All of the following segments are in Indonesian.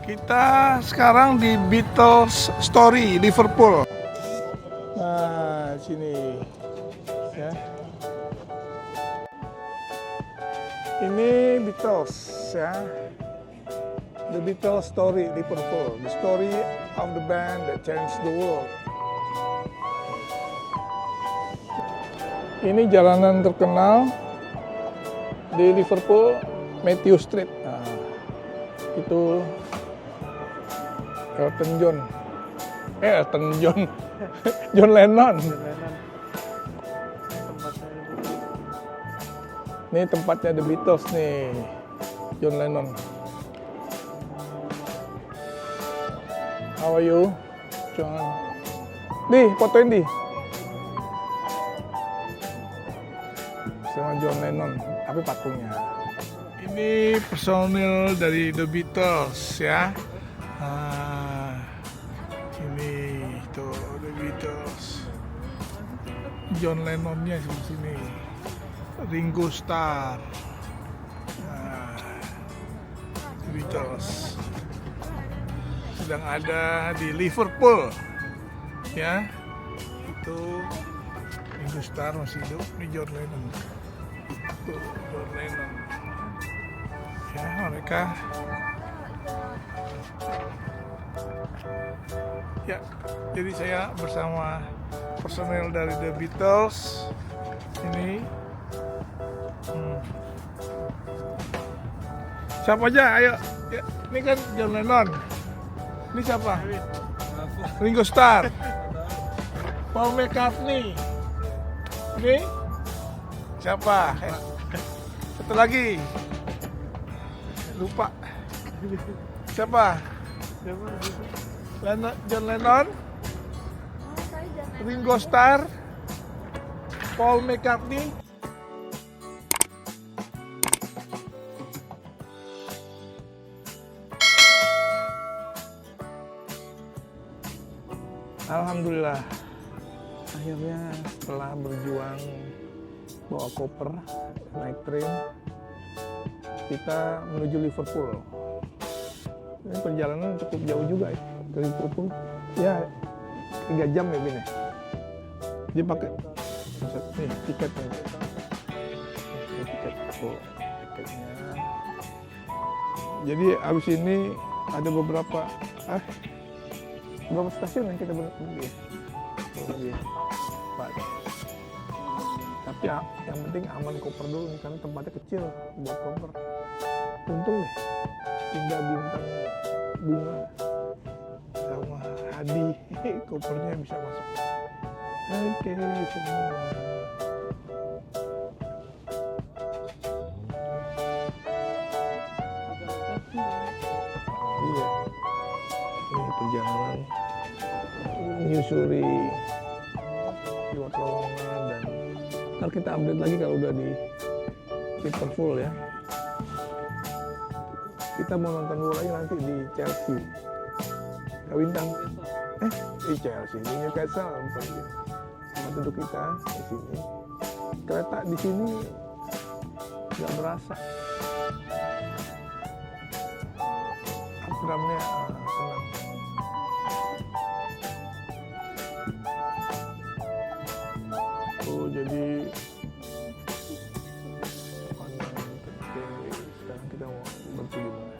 Kita sekarang di Beatles Story, Liverpool. Nah, sini ya. Ini Beatles ya. The Beatles Story, Liverpool. The story of the band that changed the world. Ini jalanan terkenal di Liverpool, Matthew Street. Nah, itu Elton John. John Lennon. Ini tempatnya The Beatles nih, John Lennon. How are you, John? Di, fotoin di. Sama John Lennon, tapi patungnya. Ini personil dari The Beatles ya. Ini tuh The Beatles. John Lennonnya di sini. Ringo Starr. The Beatles sedang ada di Liverpool ya. Itu Ringo Starr masih hidup, ini John Lennon. Tuh, John Lennon. Ya, mereka ya, jadi saya bersama personel dari The Beatles ini. Siapa aja, ayo ya, ini kan John Lennon. Ini siapa? Ringo Starr. Paul McCartney. Ini siapa? Satu lagi. Lupa. Siapa? John Lennon. Ringo Starr. Paul McCartney. Alhamdulillah, akhirnya setelah berjuang bawa koper, naik tren, kita menuju Liverpool. Ini perjalanan cukup jauh juga ya, ke Liverpool. Ya, 3 jam ya Bin ya. Dia pakai nih tiketnya. Ini tiket tiketnya. Jadi abis ini ada beberapa stasiun yang kita berhenti. Tapi ya, yang penting aman koper dulu karena tempatnya kecil buat koper. Untung deh, tinggal bintang bunga sama Hadi, kopernya bisa masuk. Oke, semua. Iya, ini perjalanan menyusuri lewat lowongan dan ntar kita update lagi kalau udah di Liverpool ya. Kita mau nonton bola lagi nanti di Chelsea. Kak Bintang, di Chelsea, di Newcastle bukan di tempat duduk kita di sini. Kereta di sini nggak berasa. Upgradenya senang. Jadi sekarang kita mau bertuju mana?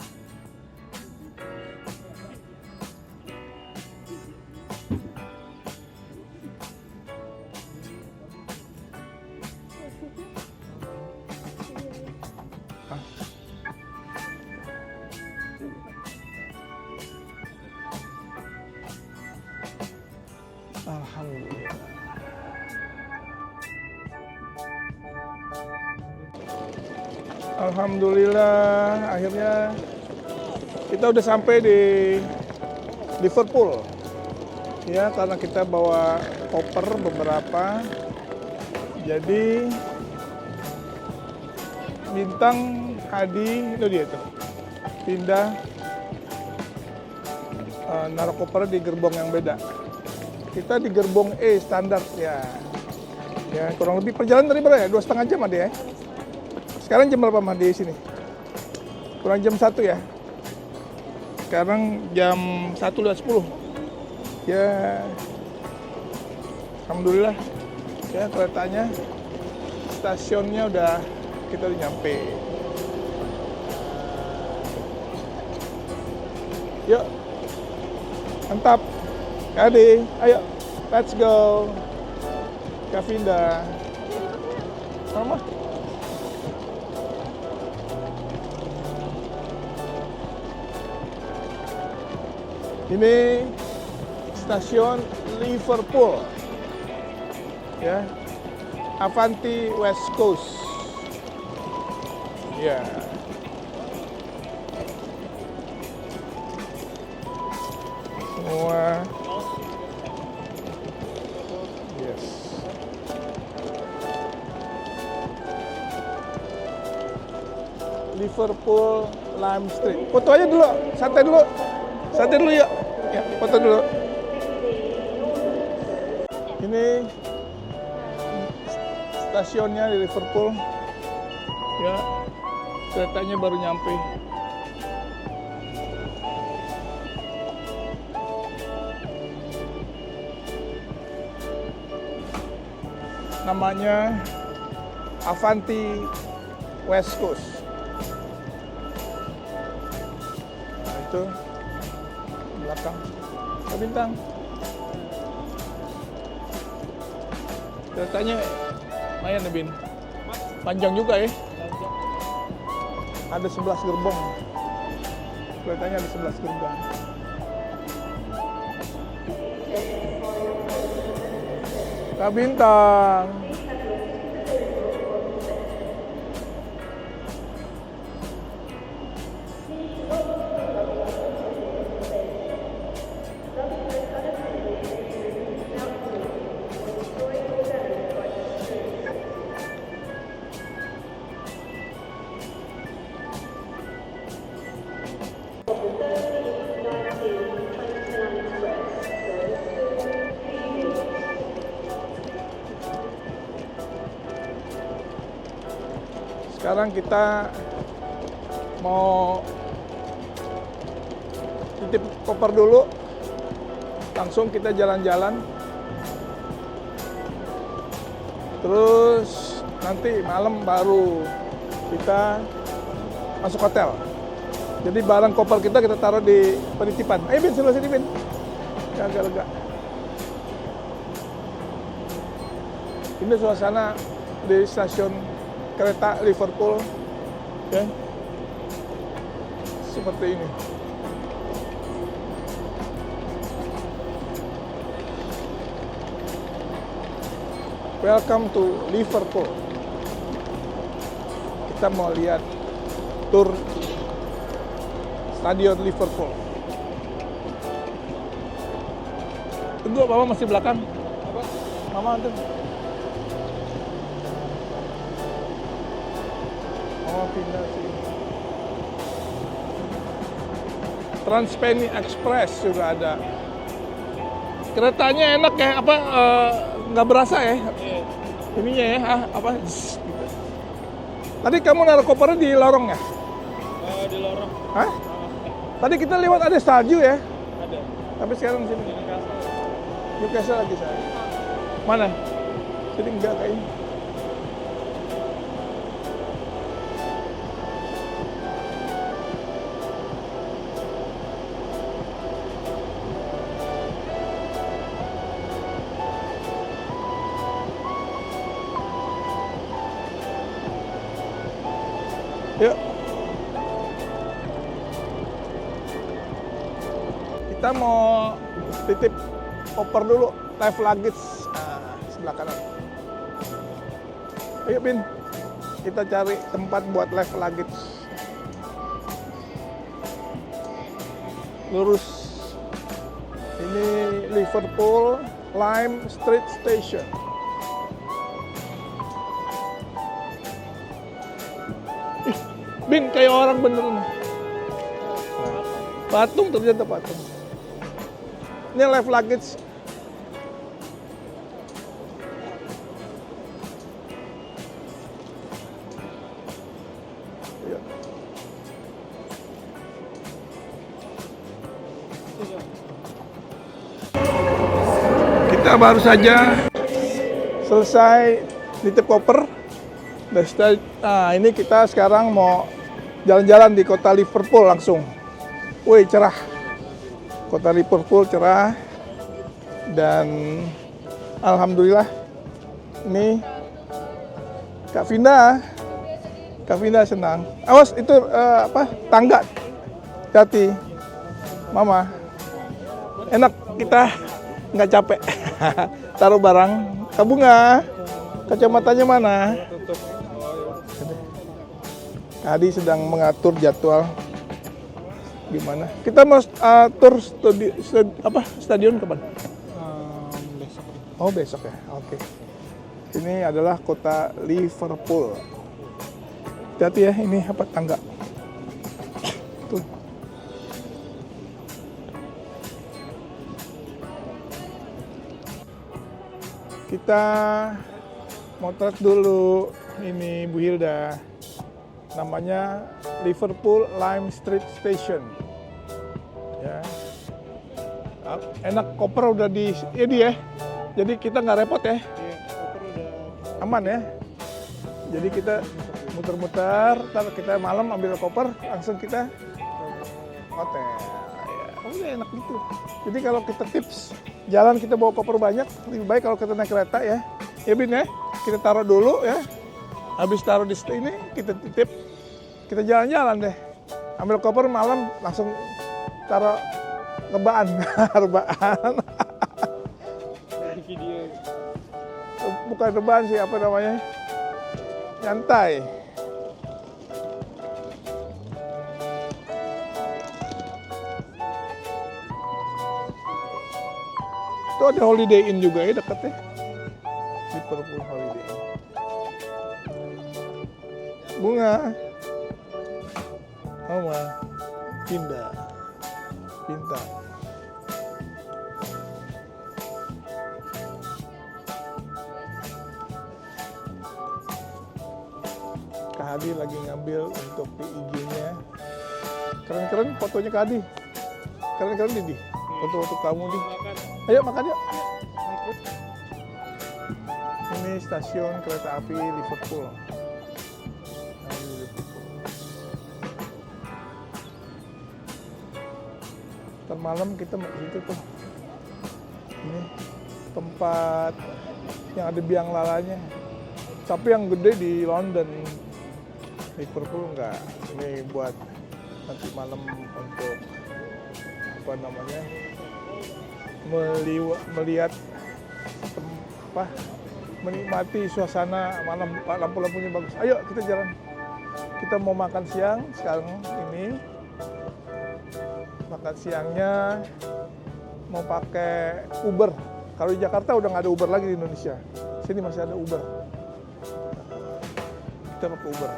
Alhamdulillah. Alhamdulillah, akhirnya kita udah sampai di Liverpool. Ya, karena kita bawa koper beberapa. Jadi Bintang, Hadi, itu dia tuh. Pindah naruh koper di gerbong yang beda. Kita di gerbong E standar ya. Ya, kurang lebih perjalanan dari berapa ya? 2,5 jam ada ya. Sekarang jam berapa Mas di sini? Kurang jam 1 ya? Sekarang jam 1:10. Ya, alhamdulillah. Ya, keretanya, stasiunnya kita udah nyampe. Yuk, mantap. Kade, ayo, let's go. Kavinda, Mama. Ini stasiun Liverpool, ya, Avanti West Coast, ya. Semua, yes. Liverpool Lime Street. Foto aja dulu, santai dulu yuk. Ya, foto dulu. Ini stasiunnya di Liverpool. Ya, keretanya baru nyampe. Namanya Avanti West Coast. Nah, itu belakang bintang. Keretanya lumayan nih, Bin. Panjang juga ya. Ada 11 gerbong. Keretanya ada 11 gerbong. Kak Bintang. Sekarang kita mau titip koper dulu, langsung kita jalan-jalan, terus nanti malam baru kita masuk hotel. Jadi barang koper kita taruh di penitipan. Ayo Bin, sebelah sini Bin. Agak lega. Ini suasana di stasiun kereta Liverpool, ya, seperti ini. Welcome to Liverpool. Kita mau lihat tur stadion Liverpool. Tunggu, Mama masih belakang. Apa? Mama tuh. Pindah sini. Transpenny Express juga ada. Keretanya enak ya, nggak berasa ya? Ininya ya, gitu. Tadi kamu naruh kopernya di lorong ya? Di lorong. Hah? Tadi kita lewat ada salju ya? Ada. Tapi sekarang sini. Newcastle lagi saya. Mana? Sini enggak kayaknya. Yuk. Kita mau titip koper dulu, live luggage. Nah, sebelah kanan. Ayo Bin, kita cari tempat buat live luggage. Lurus. Ini Liverpool Lime Street Station. Bin, kayak orang bener nih. Patung, ternyata patung. Ini live luggage. Ya. Kita baru saja selesai nitip koper. Nah, ini kita sekarang mau jalan-jalan di kota Liverpool langsung. Wih, cerah. Kota Liverpool cerah. Dan alhamdulillah ini Kak Vinda senang. Awas itu tangga. Hati. Mama. Enak kita nggak capek. Taruh barang. Kak Bunga, kacamatanya mana? Adi sedang mengatur jadwal gimana. Kita mau tur stadion kapan? Besok. Oh besok ya, oke. Ini adalah kota Liverpool. Hati-hati ya, ini apa tangga. Tuh. Kita motret dulu ini Bu Hilda. Namanya Liverpool Lime Street Station. Ya. Enak, koper udah di ini ya. Jadi kita nggak repot ya. Iya, koper udah. Aman ya. Jadi kita muter-muter, ntar kita malam ambil koper, langsung kita hotel. Ya, udah enak gitu. Jadi kalau kita tips jalan kita bawa koper banyak, lebih baik kalau kita naik kereta ya. Ya Bin ya, kita taruh dulu ya. Habis taruh di situ ini kita titip, kita jalan-jalan deh. Ambil koper malam langsung taruh rebaan, rebaan. Di video. Bukan rebaan sih, apa namanya? Nyantai. Itu ada Holiday Inn juga ya dekatnya. Liverpool Holiday Inn. Bunga. Mama. Pindah. Pintar. Kak Hadi lagi ngambil untuk di IG-nya. Keren-keren fotonya Kak Hadi. Keren-keren Didi. Foto-foto kamu di. Makan. Ayo makan yuk. Ini stasiun kereta api Liverpool. Ntar malam kita mau ke situ tuh. Ini tempat yang ada biang lalanya. Tapi yang gede di London. Liverpool enggak. Ini buat nanti malam untuk apa namanya? Melihat menikmati suasana malam, lampu-lampunya bagus. Ayo kita jalan. Kita mau makan siang sekarang ini. Makan siangnya mau pakai Uber. Kalau di Jakarta udah nggak ada Uber lagi di Indonesia. Sini masih ada Uber. Kita pakai Uber.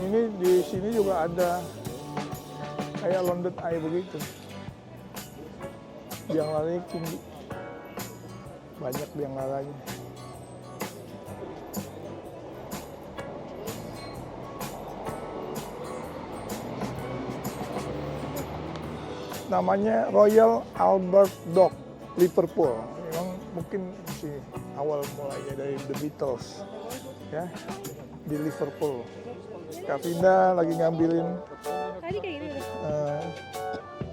Ini di sini juga ada kayak London Eye begitu. Biang lalanya tinggi. Banyak biang lalanya. Namanya Royal Albert Dock Liverpool. Memang mungkin si awal mulainya dari The Beatles ya di Liverpool. Kak Vinda lagi ngambilin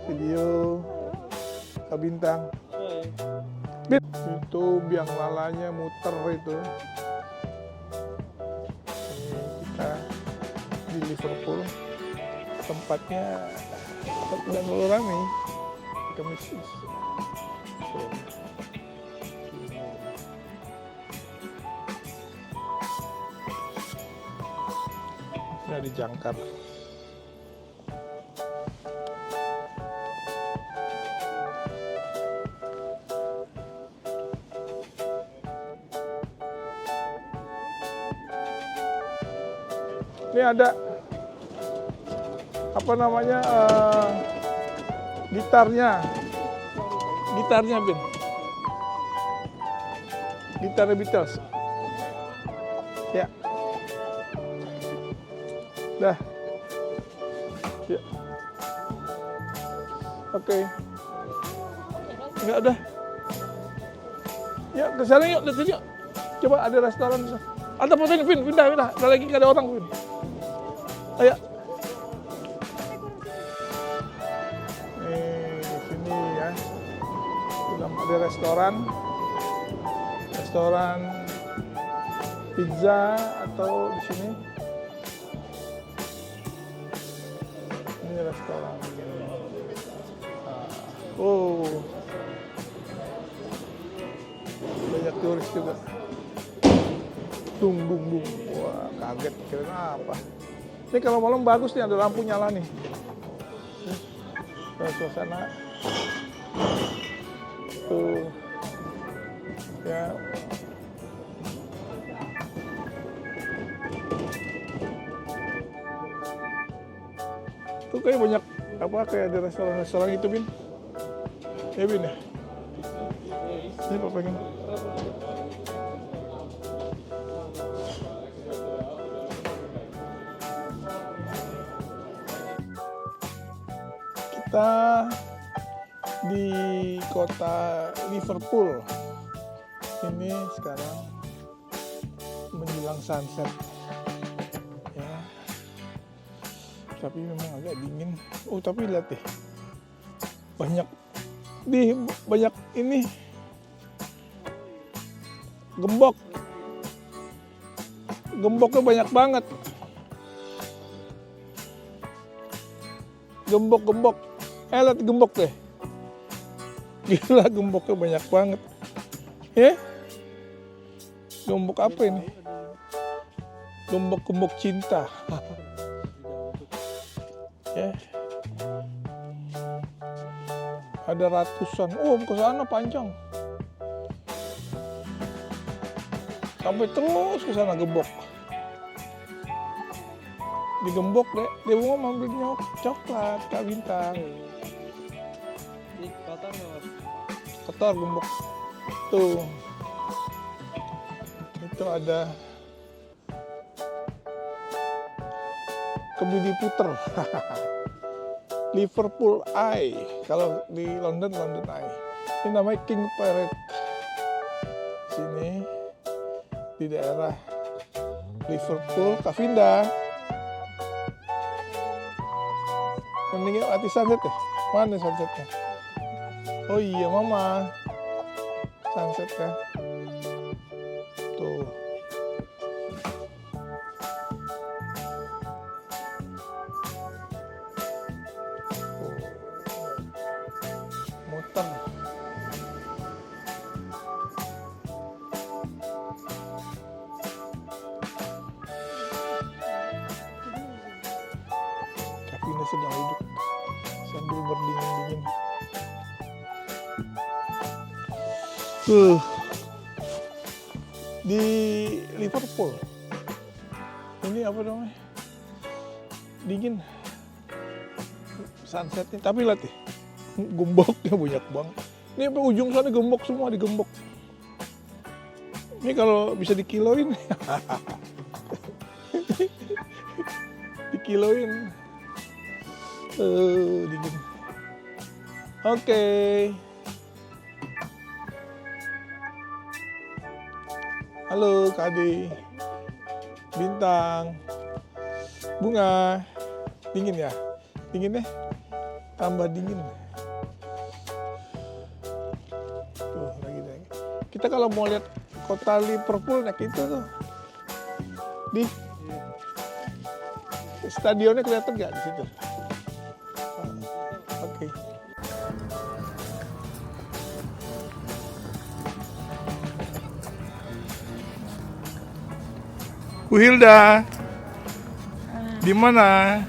video Kak Bintang. Itu biang lalanya muter itu. Ini kita di Liverpool. Tempatnya tidak terlalu ramai. Kemis. Ini di jangkar. Ini ada apa namanya gitarnya Bin, gitarnya Beatles ya. Dah. Ya. Oke. Enggak udah. Ya, ke sana yuk, lihat yuk. Coba ada restoran di sana. Ada fotonya, Vin, pindah. Ada lagi nggak ada orang, Vin. Ayo. Nih, di sini ya. Sudah ada restoran pizza atau di sini. Ini restoran. Oh, banyak turis juga. Dung. Wah, kaget kira apa. Ini kalau malam bagus nih, ada lampu nyala nih. Suasana. Tuh. Ya. Tuh kayak banyak kayak ada restoran itu, Bin. Ya, Bin ya. Ini apa pengen? Kita di kota Liverpool. Ini sekarang menjelang sunset. Ya. Tapi memang agak dingin. Oh, tapi lihat deh. Banyak ini gembok. Gemboknya banyak banget. Gembok. Lihat gembok deh. Gila, gemboknya banyak banget. Ya? Gembok apa ini? Gembok cinta. Ya. Ada ratusan. Oh, ke sana panjang. Sampai terus ke sana gembok. Digembok deh. Dia mau ambil coklat, Kak Bintang. Ini kotor nggak, Mas? Kotor gembok. Tuh. Itu ada kemudi puter. Liverpool Eye. Kalau di London Eye. Ini namanya King Parade. Sini di daerah Liverpool, Kavinda. Mending hati sunset ya? Mana sunsetnya? Oh iya, Mama. Sunset kan? Tuh. Muter. Kakinya sedang duduk sambil berdingin-dingin. Di Liverpool. Ini apa namanya? Dingin. Sunsetnya, tapi lihat deh. Gemboknya banyak banget. Ini sampai ujung sana gembok semua, digembok. Ini kalau bisa dikiloin. Dikiloin. Dingin. Oke. Halo Kak Ade, Bintang, Bunga, dingin ya? Dingin deh, tambah dingin. Tuh lagi. Kita kalau mau lihat kota Liverpool naik itu tuh, di stadionnya kelihatan nggak di situ? Oke. Bu Hilda, di mana?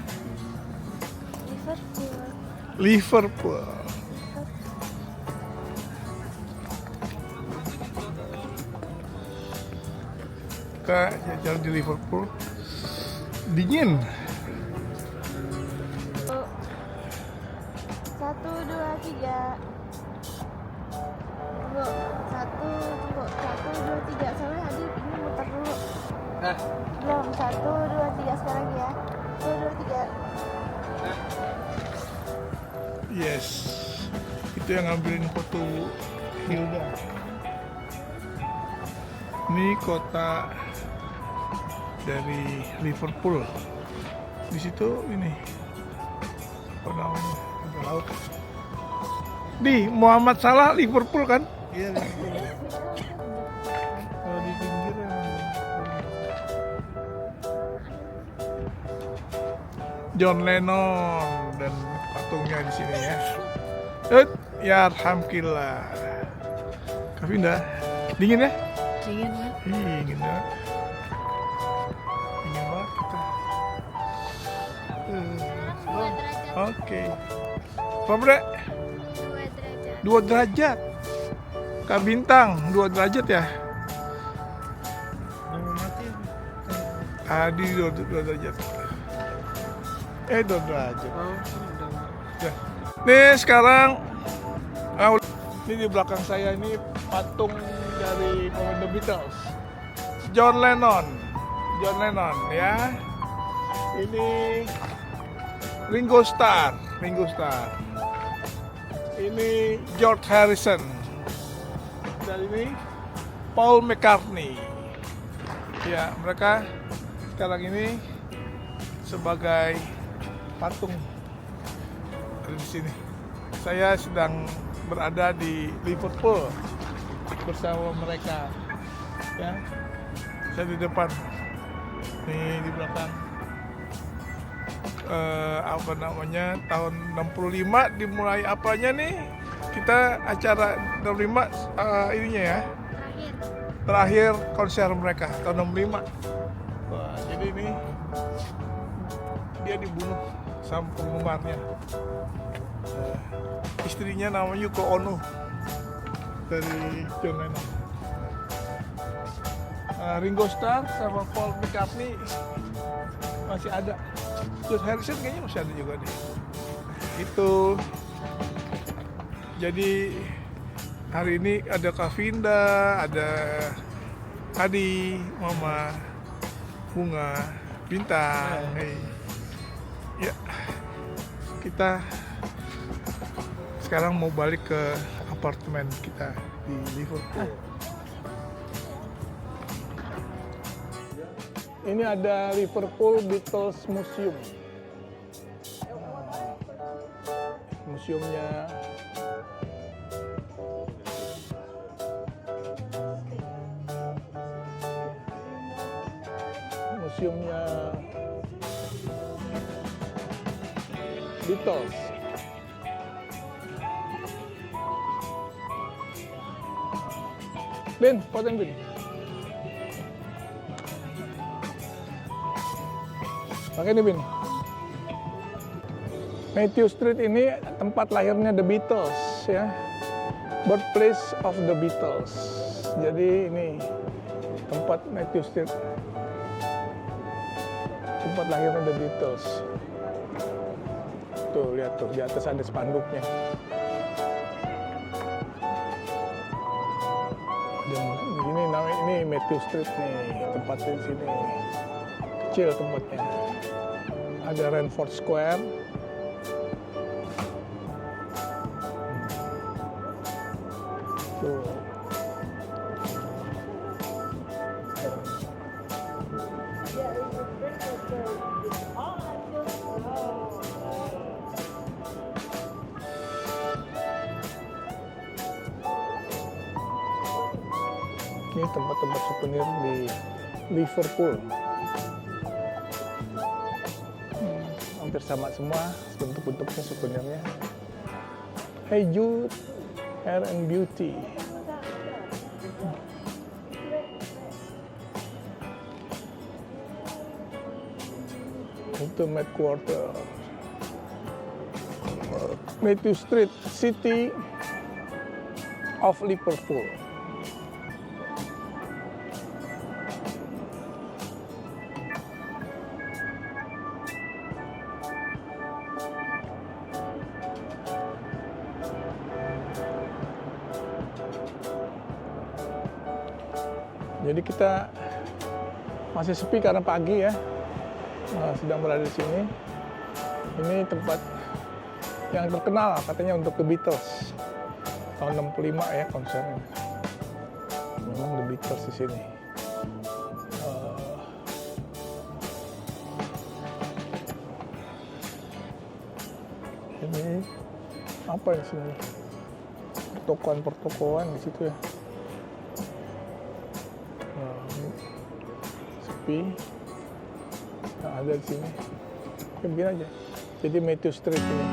Liverpool. Kita jalan di Liverpool. Dingin. 1, 2, 3. Tunggu. 1, 2, 3. Soalnya Adi ini muter dulu. Belum, 1, 2, 3 sekarang ya. 1, 2, 3. Yes, itu yang ngambilin foto Hilda. Ini kota dari Liverpool. Di situ ini apa namanya, ada laut. Di Muhammad Salah Liverpool kan? Iya. Kalau di pinggir John Lennon dan patungnya di sini ya. Ya alhamdulillah. Kavinda, dingin ya? Dingin kan? Dingin banget. Dingin banget kita. 2 derajat. Oke. Apa bre? 2 derajat. 2 derajat. Kak Bintang, 2 derajat ya? Udah mau mati. Tadi 2 derajat. 2 derajat. Oh, udah. Ya. Nih sekarang ini di belakang saya ini patung dari pemain The Beatles, John Lennon ya. Ini Ringo Starr. Ini George Harrison. Dan ini Paul McCartney. Ya, mereka sekarang ini sebagai patung ada di sini. Saya sedang berada di Liverpool bersama mereka. Ya, saya di depan, nih di belakang. Apa namanya, tahun 65 dimulai apanya nih? Kita acara 65 ininya ya. Terakhir konser mereka tahun 65. Wah, jadi ini dia dibunuh sama penggemarnya. Istrinya namanya Yoko Ono dari John Lennon. Ringo Starr sama Paul McCartney masih ada. George Harrison kayaknya masih ada juga deh. Itu jadi hari ini ada Kavinda, ada Adi, Mama, Bunga, Bintang. Ya, kita sekarang mau balik ke apartemen kita di Liverpool. Ini ada Liverpool Beatles Museum. Museumnya Beatles. Bin, fotoin Bin. Pakai nih Bin. Matthew Street ini tempat lahirnya The Beatles ya. Birthplace of the Beatles. Jadi ini tempat Matthew Street. Tempat lahirnya The Beatles. Tuh lihat tuh, di atas ada spanduknya. Dan ini namanya, ini Matthew Street nih, tempatnya di sini. Kecil tempatnya. Ada Ranford Square. Tuh. Ini tempat-tempat souvenir di Liverpool. Hampir sama semua bentuk-bentuknya souvenirnya. Hey Jude, Hair and Beauty. Itu Quarter. Matthew Street, City of Liverpool. Jadi kita masih sepi karena pagi ya. Sedang berada di sini. Ini tempat yang terkenal katanya untuk The Beatles. Tahun 65 ya konsernya. Memang The Beatles di sini. Ini apa di sini? Pertokoan di situ ya. Ini sepi. Nah, ada di sini. Ya, begini aja. Jadi Matthew Street ini.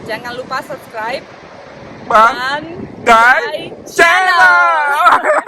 Jangan lupa subscribe Bang dan Guy Channel.